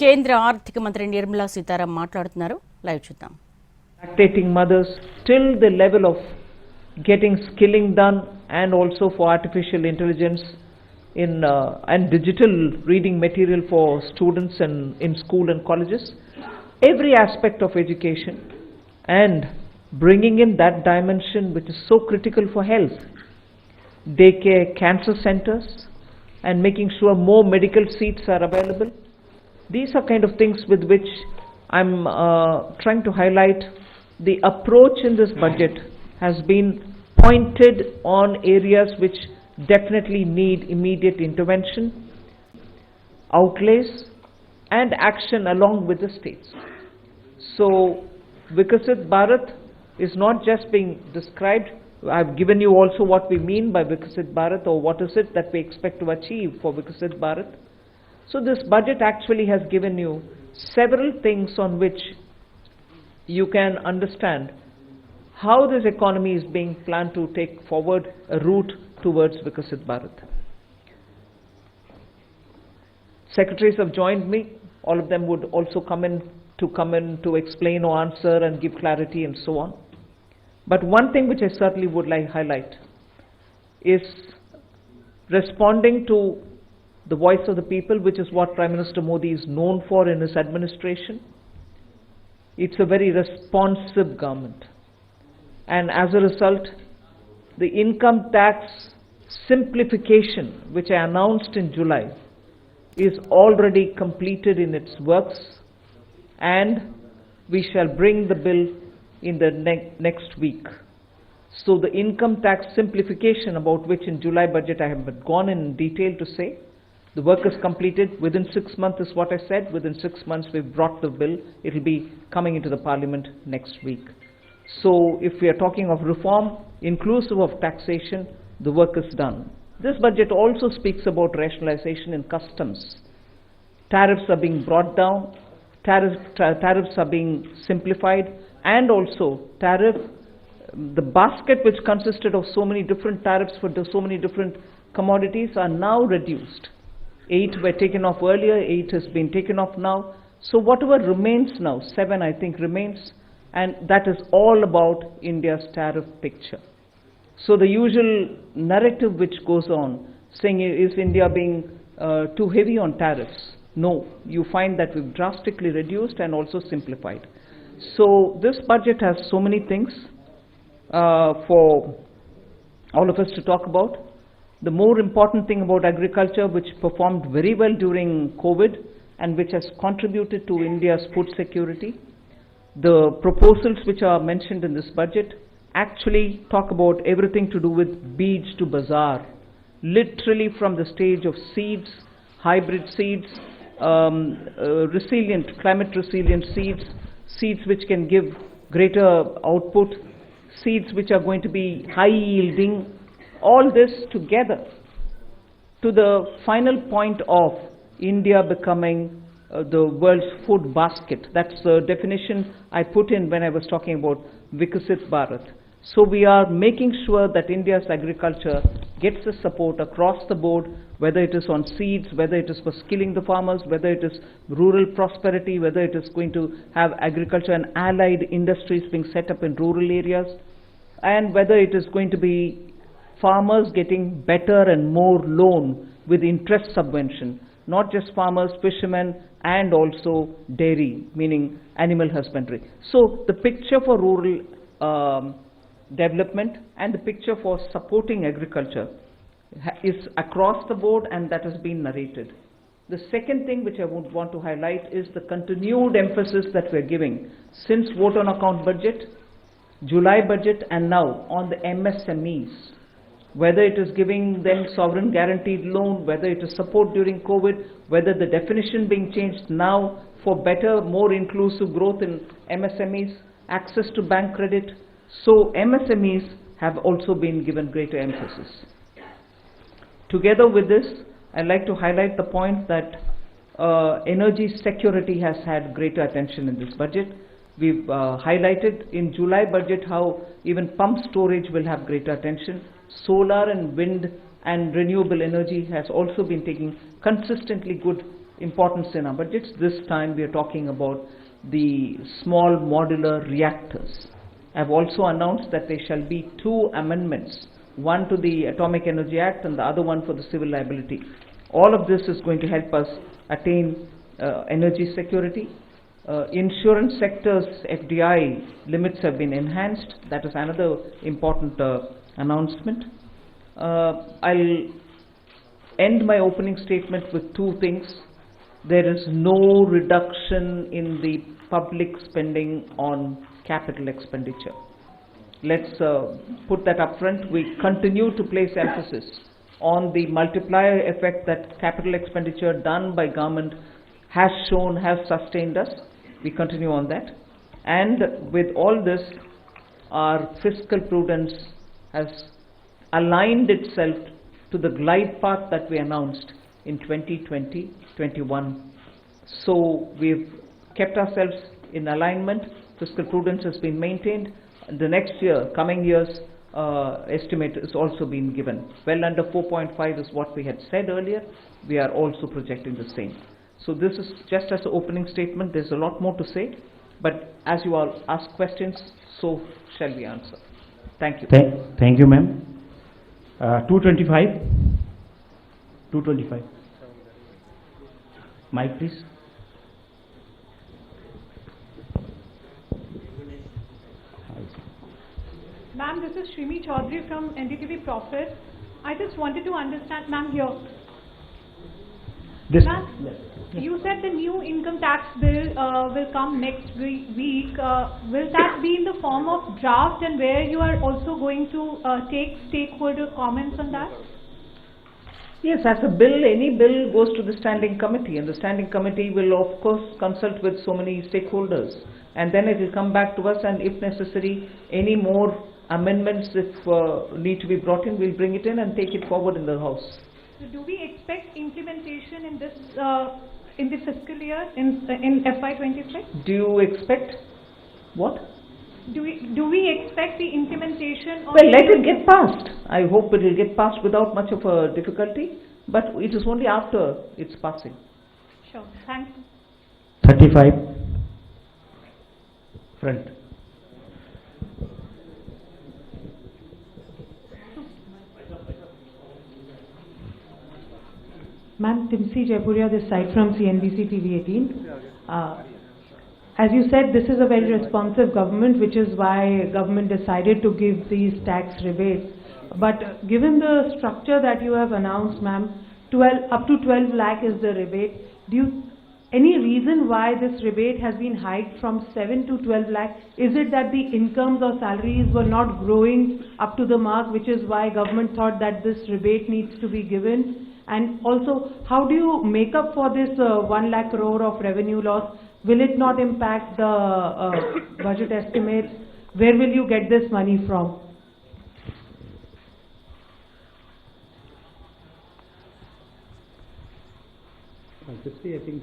కేంద్ర ఆర్థిక మంత్రి నిర్మలా సీతారామన్ మాట్లాడుతున్నారు. లైవ్ చూద్దాం. Lactating mothers till the level of getting skilling done, and also for artificial intelligence and digital reading material for students and in school and colleges, every aspect of education, and bringing in that dimension which is so critical for health, daycare, cancer centers, and making sure more medical seats are available. These are kind of things with which I'm trying to highlight. The approach in this budget has been pointed on areas which definitely need immediate intervention, outlays, and action along with the states. So Viksit Bharat is not just being described. I've given you also what we mean by Viksit Bharat, or what is it that we expect to achieve for Viksit Bharat. So this budget actually has given you several things on which you can understand how this economy is being planned to take forward a route towards Viksit Bharat. Secretaries have joined me. All of them would also come in to explain or answer and give clarity and so on. But one thing which I certainly would like to highlight is responding to the voice of the people, which is what Prime Minister Modi is known for in his administration. It's a very responsive government, and as a result, the income tax simplification, which I announced in July, is already completed in its works, and we shall bring the bill in the next week. So the income tax simplification, about which in July budget I have gone in detail to say, the work is completed within 6 months is what I said. Within 6 months we've brought the bill. It will be coming into the parliament next week. So if we are talking of reform inclusive of taxation, the work is done. This budget also speaks about rationalization in customs. Tariffs are being brought down, tariffs are being simplified, and also the basket which consisted of so many different tariffs for so many different commodities are now reduced. 8 were taken off earlier, 8 has been taken off now. So whatever remains now, 7 I think remains, and that is all about India's tariff picture. So the usual narrative which goes on, saying is India being too heavy on tariffs? No, you find that we've drastically reduced and also simplified. So this budget has so many things for all of us to talk about. The more important thing about agriculture, which performed very well during COVID and which has contributed to India's food security, the proposals which are mentioned in this budget actually talk about everything to do with beej to bazaar, literally from the stage of seeds, hybrid seeds, climate resilient seeds which can give greater output, seeds which are going to be high yielding, all this together to the final point of India becoming the world's food basket. That's the definition I put in when I was talking about Viksit Bharat. So we are making sure that India's agriculture gets the support across the board, whether it is on seeds, whether it is for skilling the farmers, whether it is rural prosperity, whether it is going to have agriculture and allied industries being set up in rural areas, and whether it is going to be farmers getting better and more loan with interest subvention, not just farmers, fishermen, and also dairy, meaning animal husbandry. So the picture for rural development and the picture for supporting agriculture is across the board, and that has been narrated. The second thing which I would want to highlight is the continued emphasis that we are giving since vote on account budget, July budget, and now on the MSMEs. Whether it is giving them sovereign guaranteed loan, whether it is support during COVID, whether the definition being changed now for better, more inclusive growth in MSMEs, access to bank credit. So MSMEs have also been given greater emphasis. Together with this, I'd like to highlight the point that energy security has had greater attention in this budget. We've highlighted in July budget how even pump storage will have greater attention. Solar and wind and renewable energy has also been taking consistently good importance in our budgets. This time we are talking about the small modular reactors. I've also announced that there shall be 2 amendments, one to the Atomic Energy Act and the other one for the civil liability. All of this is going to help us attain energy security. Insurance sector's FDI limits have been enhanced. That is another important announcement. I'll end my opening statement with 2 things. There is no reduction in the public spending on capital expenditure. Let's put that up front. We continue to place emphasis on the multiplier effect that capital expenditure done by government has shown, has sustained us. We continue on that. And with all this, our fiscal prudence has aligned itself to the glide path that we announced in 2020-21. So we've kept ourselves in alignment. Fiscal prudence has been maintained. The next year, coming years, estimate is also been given. Well under 4.5 is what we had said earlier. We are also projecting the same. So this is just as an opening statement. There's a lot more to say, but as you all ask questions, so shall we answer. Thank you. Thank you, ma'am. 225. 225. Mic, please. Ma'am, this is Shrimi Chaudhary from NTV Profit. I just wanted to understand, ma'am, here. This. Ma'am, you said the new income tax bill will come next week. Will that be in the form of draft, and where you are also going to take stakeholder comments on that? Yes, as a bill, any bill goes to the standing committee, and the standing committee will of course consult with so many stakeholders, and then it will come back to us, and if necessary, any more amendments if need to be brought in, we'll bring it in and take it forward in the House. So do we expect implementation in this in the fiscal year in FY26? Do you expect what? Do we expect the implementation of? Well, let it get passed. I hope it will get passed without much of a difficulty, but it is only after its passing. Sure. Thanks. 35. Front. Ma'am, Timsi Jaipuria, this side from CNBC TV 18. As you said, this is a very responsive government, which is why government decided to give these tax rebates. But given the structure that you have announced, ma'am, up to 12 lakh is the rebate. Any reason why this rebate has been hiked from 7 to 12 lakh? Is it that the incomes or salaries were not growing up to the mark, which is why government thought that this rebate needs to be given? And also, how do you make up for this 1 lakh crore of revenue loss? Will it not impact the budget estimates? Where will you get this money from? I think